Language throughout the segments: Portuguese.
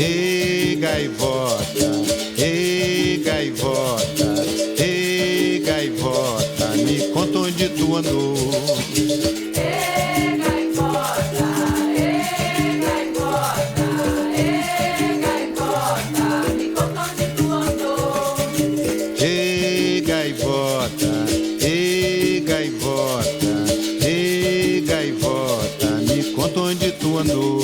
Ei, gaivota, ei, gaivota, ei, gaivota, me conta onde tu andou. Ei, gaivota, ei, gaivota, ei, gaivota, me conta onde tu andou.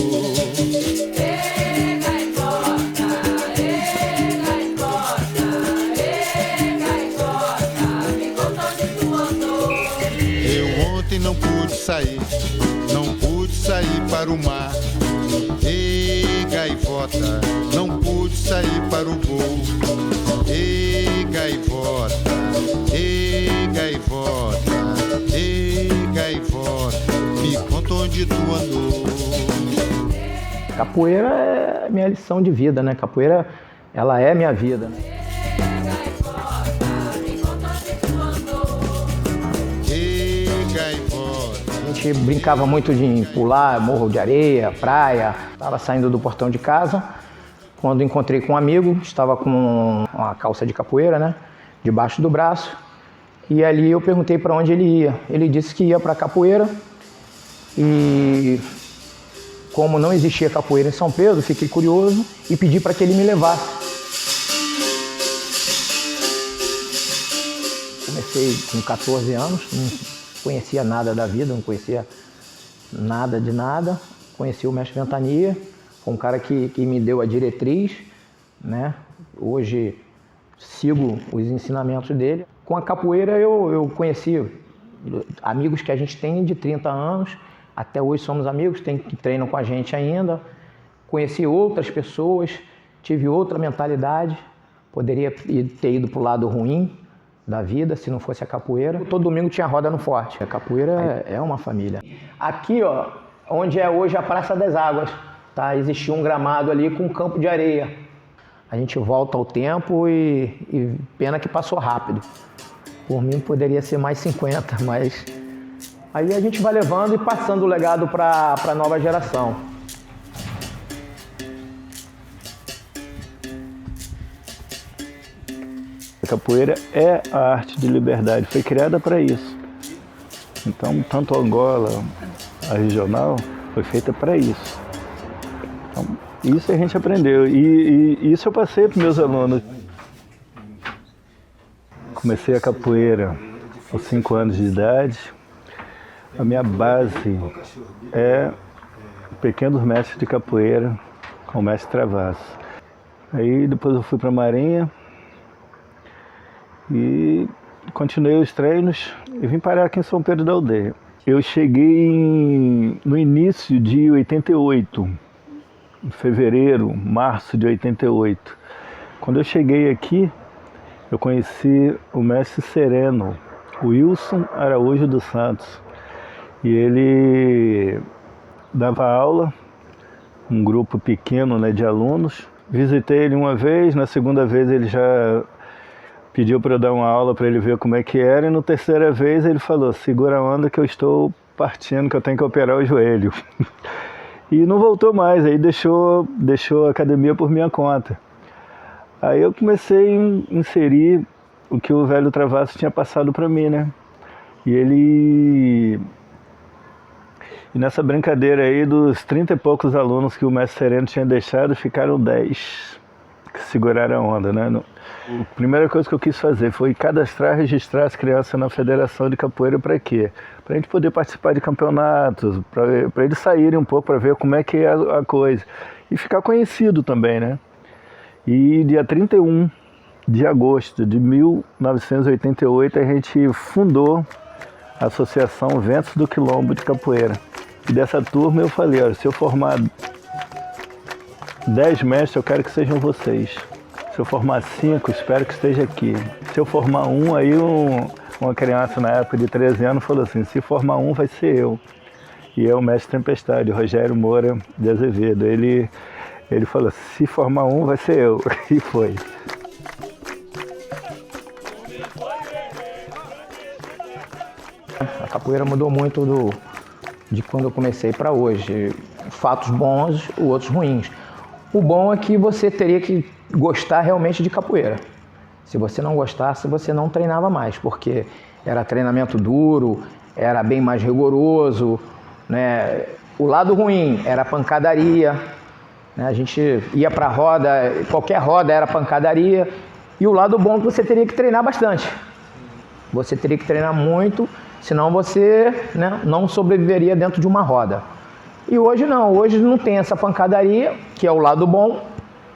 Não pude sair para o mar. Ei, gaivota, não pude sair para o voo. Ei, gaivota, ei, gaivota, ei, gaivota, me conta onde tu andou. Capoeira é minha lição de vida, né? Capoeira, ela é minha vida, né? A gente brincava muito de pular morro de areia, praia. Estava saindo do portão de casa, quando encontrei com um amigo, estava com uma calça de capoeira, né, debaixo do braço. E ali eu perguntei para onde ele ia. Ele disse que ia para capoeira. E como não existia capoeira em São Pedro, fiquei curioso e pedi para que ele me levasse. Comecei com 14 anos, não conhecia nada da vida, não conhecia nada de nada. Conheci o mestre Ventania, foi um cara que me deu a diretriz, né? Hoje sigo os ensinamentos dele. Com a capoeira eu conheci amigos que a gente tem de 30 anos, até hoje somos amigos, que treinam com a gente ainda. Conheci outras pessoas, tive outra mentalidade, poderia ter ido para o lado ruim da vida, se não fosse a capoeira. Todo domingo tinha roda no Forte. A capoeira é uma família. Aqui, ó, onde é hoje a Praça das Águas, tá? Existia um gramado ali com um campo de areia. A gente volta ao tempo e pena que passou rápido. Por mim poderia ser mais 50, mas aí a gente vai levando e passando o legado para a nova geração. A capoeira é a arte de liberdade, foi criada para isso. Então, tanto a Angola, a regional, foi feita para isso. Então, isso a gente aprendeu e isso eu passei para meus alunos. Comecei a capoeira aos 5 anos de idade. A minha base é pequenos mestres de capoeira com o mestre Travasso. Aí depois eu fui para a Marinha e continuei os treinos e vim parar aqui em São Pedro da Aldeia. Eu cheguei no início de 88, em fevereiro, março de 88. Quando eu cheguei aqui, eu conheci o mestre Sereno, o Wilson Araújo dos Santos. E ele dava aula, um grupo pequeno, né, de alunos. Visitei ele uma vez, na segunda vez ele já pediu para eu dar uma aula para ele ver como é que era, e na terceira vez ele falou: segura a onda que eu estou partindo, que eu tenho que operar o joelho. E não voltou mais, aí deixou a academia por minha conta. Aí eu comecei a inserir o que o velho Travasso tinha passado para mim, né? E nessa brincadeira aí, dos 30 e poucos alunos que o mestre Sereno tinha deixado, ficaram 10 que seguraram a onda, né? A primeira coisa que eu quis fazer foi cadastrar, registrar as crianças na Federação de Capoeira. Para quê? Para a gente poder participar de campeonatos, para eles saírem um pouco, para ver como é que é a coisa. E ficar conhecido também, né? E dia 31 de agosto de 1988, a gente fundou a Associação Ventos do Quilombo de Capoeira. E dessa turma eu falei: olha, se eu formar 10 mestres, eu quero que sejam vocês. Se eu formar 5, espero que esteja aqui. Se eu formar 1, aí uma criança na época de 13 anos falou assim: se formar 1, vai ser eu. E é o mestre Tempestade, Rogério Moura de Azevedo. Ele falou: se formar 1, vai ser eu. E foi. capoeira mudou muito de quando eu comecei para hoje. Fatos bons, outros ruins. O bom é que você teria que gostar realmente de capoeira. Se você não gostasse, você não treinava mais, porque era treinamento duro, era bem mais rigoroso, né? O lado ruim era a pancadaria, né? A gente ia para a roda, qualquer roda era pancadaria. E o lado bom é que você teria que treinar bastante. Você teria que treinar muito, senão você, né, não sobreviveria dentro de uma roda. E hoje não tem essa pancadaria, que é o lado bom,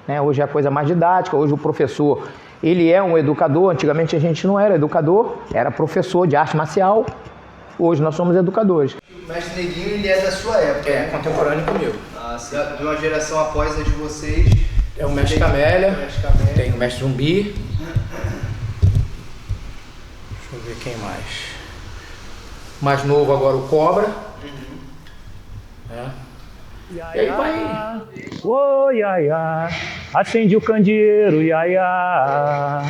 né? Hoje é a coisa mais didática, hoje o professor, ele é um educador. Antigamente a gente não era educador, era professor de arte marcial. Hoje nós somos educadores. O mestre Neguinho, ele é da sua época. É, contemporâneo comigo. De uma geração após a de vocês. É o mestre Camélia, tem o mestre Zumbi. Deixa eu ver quem mais. Mais novo agora o Cobra. É. E aí vai. Ô, Yaya, acende o candeeiro, Yaya.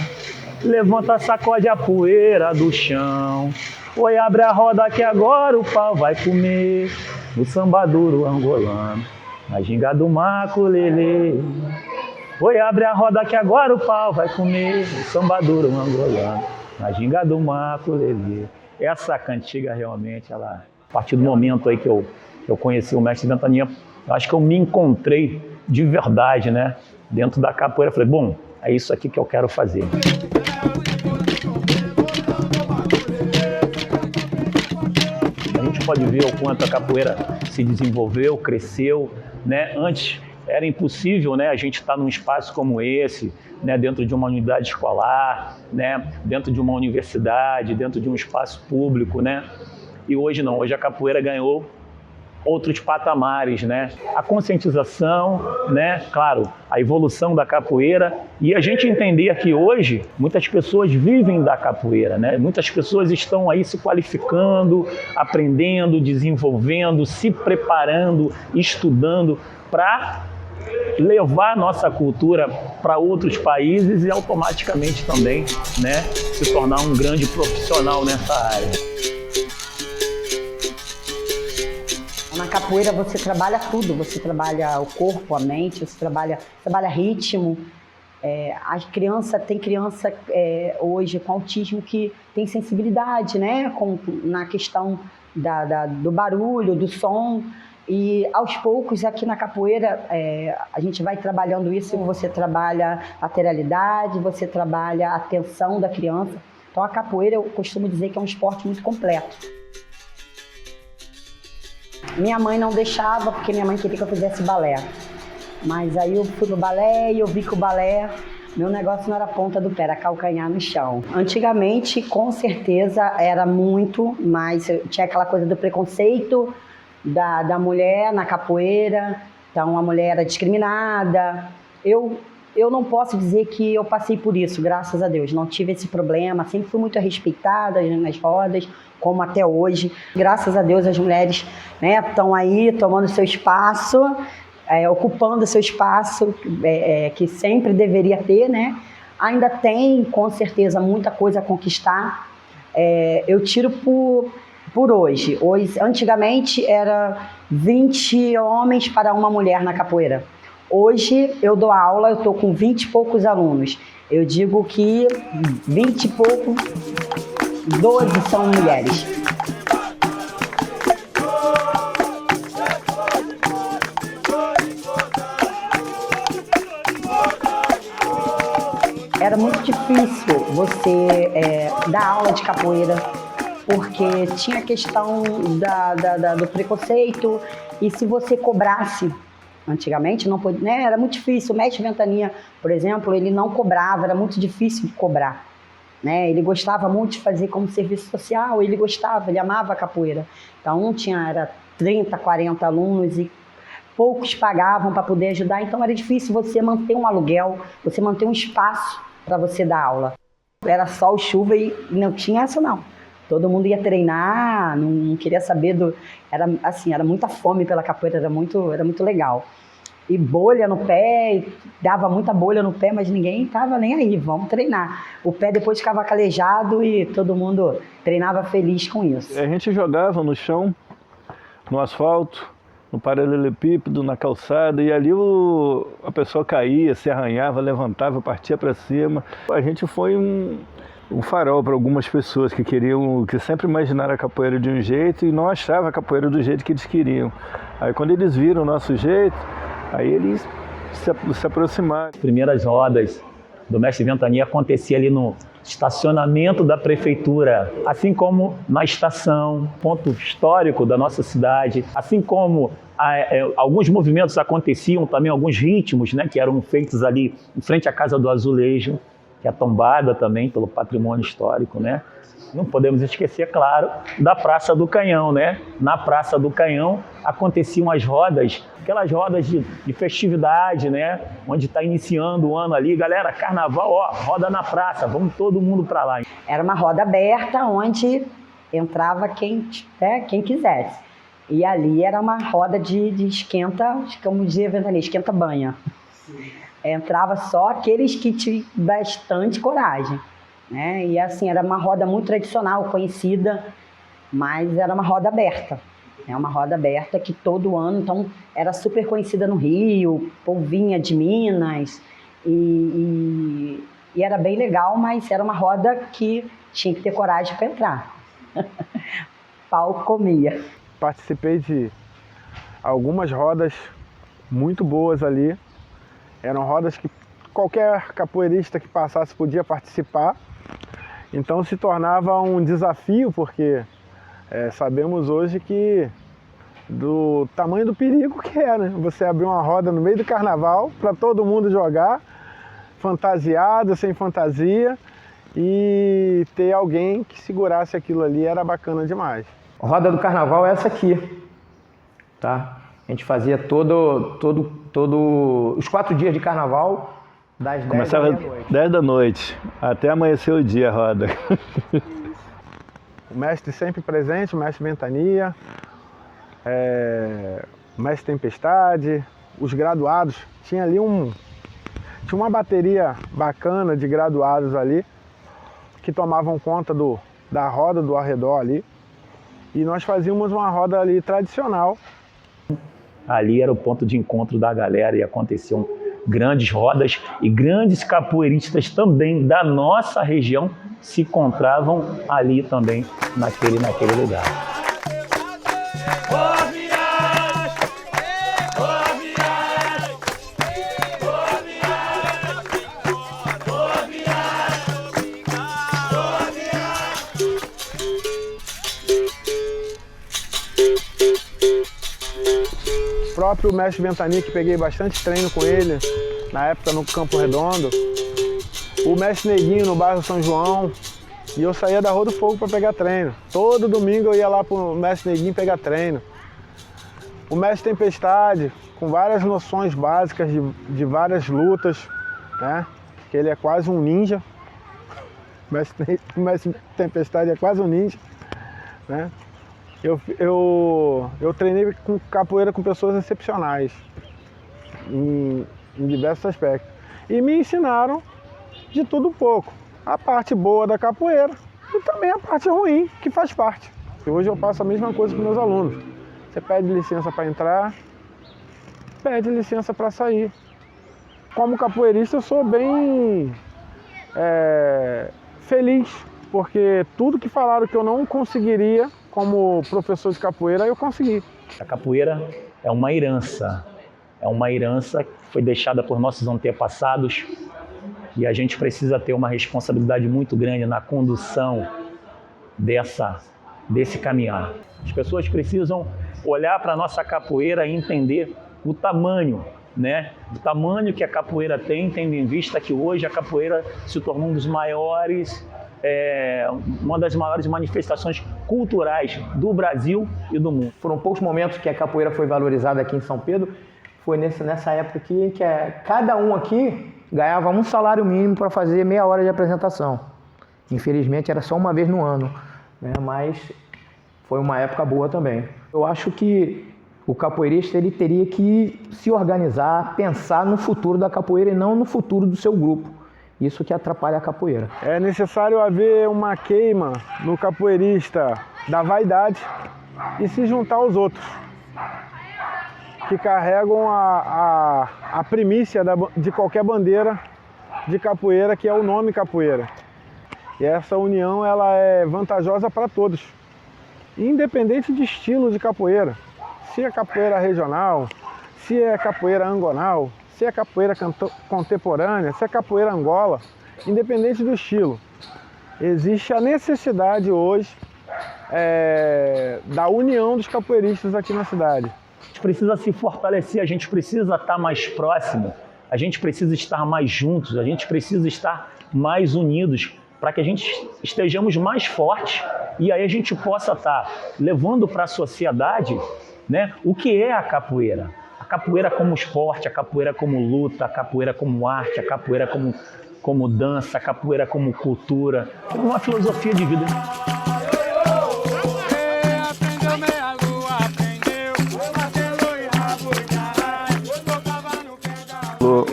Levanta, sacode a poeira do chão. Oi, abre a roda que agora o pau vai comer. No samba duro angolano, na ginga do maculelê. Oi, abre a roda que agora o pau vai comer. No samba duro angolano, na ginga do maculelê. Essa cantiga realmente, ela, a partir do momento aí que eu conheci o mestre Ventania, eu acho que eu me encontrei de verdade, né? Dentro da capoeira, eu falei, bom, é isso aqui que eu quero fazer. A gente pode ver o quanto a capoeira se desenvolveu, cresceu, né? Antes era impossível, né, a gente estar num espaço como esse, né, dentro de uma unidade escolar, né, dentro de uma universidade, dentro de um espaço público, né? E hoje não, hoje a capoeira ganhou outros patamares, né? A conscientização, né? Claro, a evolução da capoeira e a gente entender que hoje muitas pessoas vivem da capoeira, né? Muitas pessoas estão aí se qualificando, aprendendo, desenvolvendo, se preparando, estudando para levar nossa cultura para outros países e automaticamente também, né, se tornar um grande profissional nessa área. Na capoeira você trabalha tudo, você trabalha o corpo, a mente, você trabalha ritmo. Tem criança hoje com autismo que tem sensibilidade, né, na questão do barulho, do som. E aos poucos aqui na capoeira a gente vai trabalhando isso. Você trabalha a lateralidade, você trabalha a atenção da criança. Então a capoeira eu costumo dizer que é um esporte muito completo. Minha mãe não deixava, porque minha mãe queria que eu fizesse balé. Mas aí eu fui pro balé e eu vi que o balé, meu negócio não era a ponta do pé, era calcanhar no chão. Antigamente, com certeza, era muito, mas tinha aquela coisa do preconceito da mulher na capoeira. Então a mulher era discriminada. Eu não posso dizer que eu passei por isso, graças a Deus. Não tive esse problema, sempre fui muito respeitada nas rodas, como até hoje. Graças a Deus as mulheres, né, estão aí tomando seu espaço, ocupando seu espaço que sempre deveria ter, né? Ainda tem, com certeza, muita coisa a conquistar. Eu tiro por hoje. Antigamente era 20 homens para uma mulher na capoeira. Hoje eu dou aula, eu estou com 20 e poucos alunos. Eu digo que 20 e pouco, 12 são mulheres. Era muito difícil você dar aula de capoeira, porque tinha a questão do preconceito, e se você cobrasse, antigamente não podia, né? Era muito difícil. O mestre Ventania, por exemplo, ele não cobrava, era muito difícil de cobrar, né? Ele gostava muito de fazer como serviço social, ele amava a capoeira. Então era 30, 40 alunos e poucos pagavam para poder ajudar, então era difícil você manter um aluguel, você manter um espaço para você dar aula. Era sol, chuva e não tinha essa não. Todo mundo ia treinar, não queria saber era muita fome pela capoeira, era muito legal. e bolha no pé, e dava muita bolha no pé, mas ninguém tava nem aí, vamos treinar. O pé depois ficava calejado e todo mundo treinava feliz com isso. A gente jogava no chão, no asfalto, no paralelepípedo, na calçada, e ali a pessoa caía, se arranhava, levantava, partia para cima. A gente foi um farol para algumas pessoas que sempre imaginaram a capoeira de um jeito e não achavam a capoeira do jeito que eles queriam. Aí quando eles viram o nosso jeito, aí eles se aproximaram. As primeiras rodas do Mestre Ventania acontecia ali no estacionamento da prefeitura, assim como na estação, ponto histórico da nossa cidade, assim como alguns movimentos aconteciam também, alguns ritmos, né, que eram feitos ali em frente à Casa do Azulejo, que é tombada também pelo patrimônio histórico, né? Não podemos esquecer, claro, da Praça do Canhão, né? Na Praça do Canhão aconteciam as rodas, aquelas rodas de festividade, né? Onde está iniciando o ano ali, galera, carnaval, ó, roda na praça, vamos todo mundo para lá. Era uma roda aberta onde entrava quem quisesse. E ali era uma roda de esquenta, como dizia Ventania, esquenta-banha. Entrava só aqueles que tinham bastante coragem, né? E assim, era uma roda muito tradicional, conhecida, mas era uma roda aberta. É uma roda aberta que todo ano, então, era super conhecida no Rio, vinha de Minas, e era bem legal, mas era uma roda que tinha que ter coragem para entrar. Pau comia. Participei de algumas rodas muito boas ali. Eram rodas que qualquer capoeirista que passasse podia participar. Então se tornava um desafio, porque sabemos hoje que do tamanho do perigo que é, né? Você abrir uma roda no meio do carnaval para todo mundo jogar, fantasiado, sem fantasia, e ter alguém que segurasse aquilo ali era bacana demais. A roda do carnaval é essa aqui, tá? A gente fazia os 4 dias de carnaval, das 10 Começava da meia-noite. 10 da noite, até amanhecer o dia a roda. O mestre sempre presente, o mestre Ventania, o mestre Tempestade, os graduados. Tinha ali tinha uma bateria bacana de graduados ali, que tomavam conta da roda do arredor ali. E nós fazíamos uma roda ali tradicional. Ali era o ponto de encontro da galera e aconteciam grandes rodas e grandes capoeiristas também da nossa região se encontravam ali também naquele lugar. O próprio mestre Ventania, que peguei bastante treino com ele, na época no Campo Redondo. O mestre Neguinho no bairro São João. E eu saía da Rua do Fogo para pegar treino. Todo domingo eu ia lá pro mestre Neguinho pegar treino. O mestre Tempestade, com várias noções básicas de várias lutas, né? Que ele é quase um ninja. O mestre Tempestade é quase um ninja, né? Eu treinei com capoeira com pessoas excepcionais, em diversos aspectos. E me ensinaram de tudo um pouco. A parte boa da capoeira e também a parte ruim, que faz parte. E hoje eu faço a mesma coisa com meus alunos. Você pede licença para entrar, pede licença para sair. Como capoeirista eu sou bem feliz, porque tudo que falaram que eu não conseguiria como professor de capoeira, eu consegui. A capoeira é uma herança que foi deixada por nossos antepassados e a gente precisa ter uma responsabilidade muito grande na condução desse caminhar. As pessoas precisam olhar para a nossa capoeira e entender o tamanho, né? O tamanho que a capoeira tem, tendo em vista que hoje a capoeira se tornou um dos maiores, uma das maiores manifestações culturais do Brasil e do mundo. Foram poucos momentos que a capoeira foi valorizada aqui em São Pedro. Foi nessa época aqui que cada um aqui ganhava um salário mínimo para fazer meia hora de apresentação. Infelizmente era só uma vez no ano, né? Mas foi uma época boa também. Eu acho que O capoeirista ele teria que se organizar, pensar no futuro da capoeira e não no futuro do seu grupo. Isso que atrapalha a capoeira. É necessário haver uma queima no capoeirista da vaidade e se juntar aos outros, que carregam a primícia de qualquer bandeira de capoeira, que é o nome capoeira. E essa união ela é vantajosa para todos, independente de estilo de capoeira. Se é capoeira regional, se é capoeira angonal, se é capoeira contemporânea, se é capoeira Angola, independente do estilo. Existe a necessidade hoje da união dos capoeiristas aqui na cidade. A gente precisa se fortalecer, a gente precisa estar mais próximo, a gente precisa estar mais juntos, a gente precisa estar mais unidos para que a gente estejamos mais fortes e aí a gente possa estar levando para a sociedade, né, o que é a capoeira. A capoeira como esporte, a capoeira como luta, a capoeira como arte, a capoeira como dança, a capoeira como cultura, como uma filosofia de vida.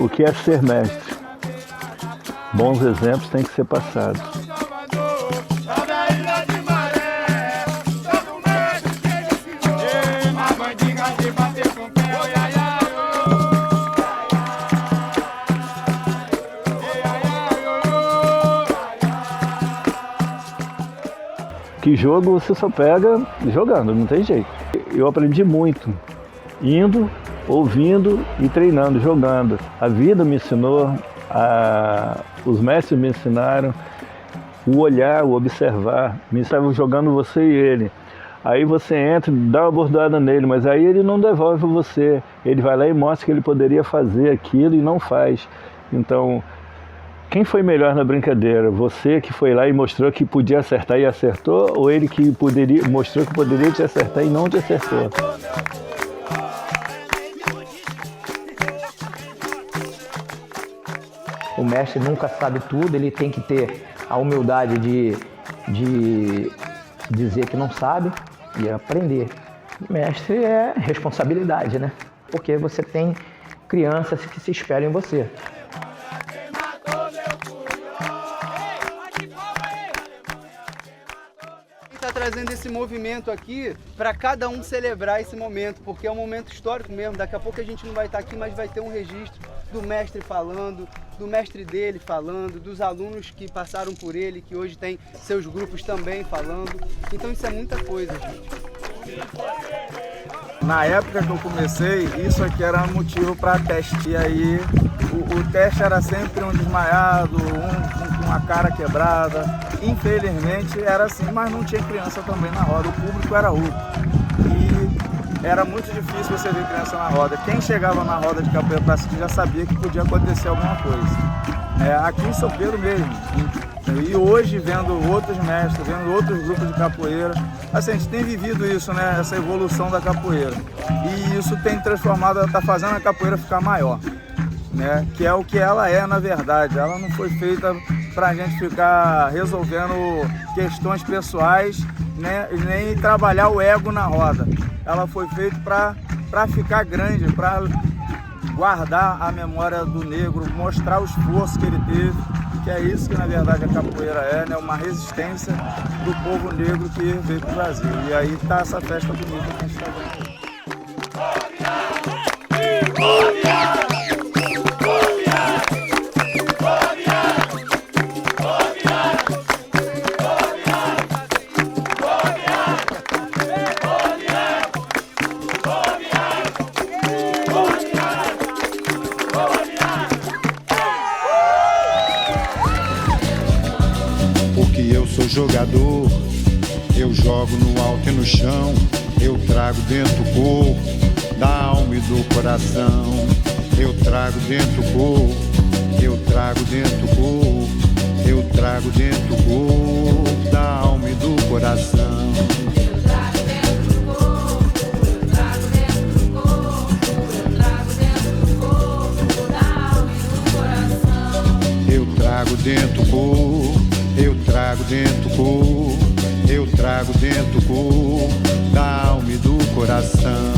O que é ser mestre? Bons exemplos têm que ser passados. Que jogo você só pega jogando, não tem jeito. Eu aprendi muito, indo, ouvindo e treinando, jogando. A vida me ensinou, os mestres me ensinaram, o olhar, o observar. Me estavam jogando você e ele. Aí você entra, dá uma bordada nele, mas aí ele não devolve você. Ele vai lá e mostra que ele poderia fazer aquilo e não faz. Então, quem foi melhor na brincadeira? Você que foi lá e mostrou que podia acertar e acertou, ou ele que mostrou que poderia te acertar e não te acertou? O mestre nunca sabe tudo, ele tem que ter a humildade de dizer que não sabe e aprender. O mestre é responsabilidade, né? Porque você tem crianças que se esperam em você. Está trazendo esse movimento aqui para cada um celebrar esse momento, porque é um momento histórico mesmo. Daqui a pouco a gente não vai estar aqui, mas vai ter um registro do mestre falando, do mestre dele falando, dos alunos que passaram por ele, que hoje tem seus grupos também falando. Então isso é muita coisa, gente. Na época que eu comecei, isso aqui era motivo para teste. E aí o teste era sempre um desmaiado, um com a cara quebrada. Infelizmente era assim, mas não tinha criança também na roda, o público era outro. E era muito difícil você ver criança na roda. Quem chegava na roda de capoeira para assistir já sabia que podia acontecer alguma coisa. Aqui em São Pedro mesmo. E hoje, vendo outros mestres, vendo outros grupos de capoeira, assim, a gente tem vivido isso, né? Essa evolução da capoeira. E isso tem transformado, está fazendo a capoeira ficar maior, né? Que é o que ela é, na verdade. Ela não foi feita para a gente ficar resolvendo questões pessoais, né? E nem trabalhar o ego na roda. Ela foi feita para ficar grande, para guardar a memória do negro, mostrar o esforço que ele teve, que é isso que na verdade a capoeira é, né? Uma resistência do povo negro que veio para o Brasil. E aí está essa festa bonita que a gente está vendo. Jogador, eu jogo no alto e no chão, eu trago dentro do corpo, da alma e do coração. Eu trago dentro do corpo, eu trago dentro do corpo, eu trago dentro do corpo, da alma e do coração. Eu trago dentro do corpo, eu trago dentro do corpo, eu trago dentro do corpo, da alma e do coração.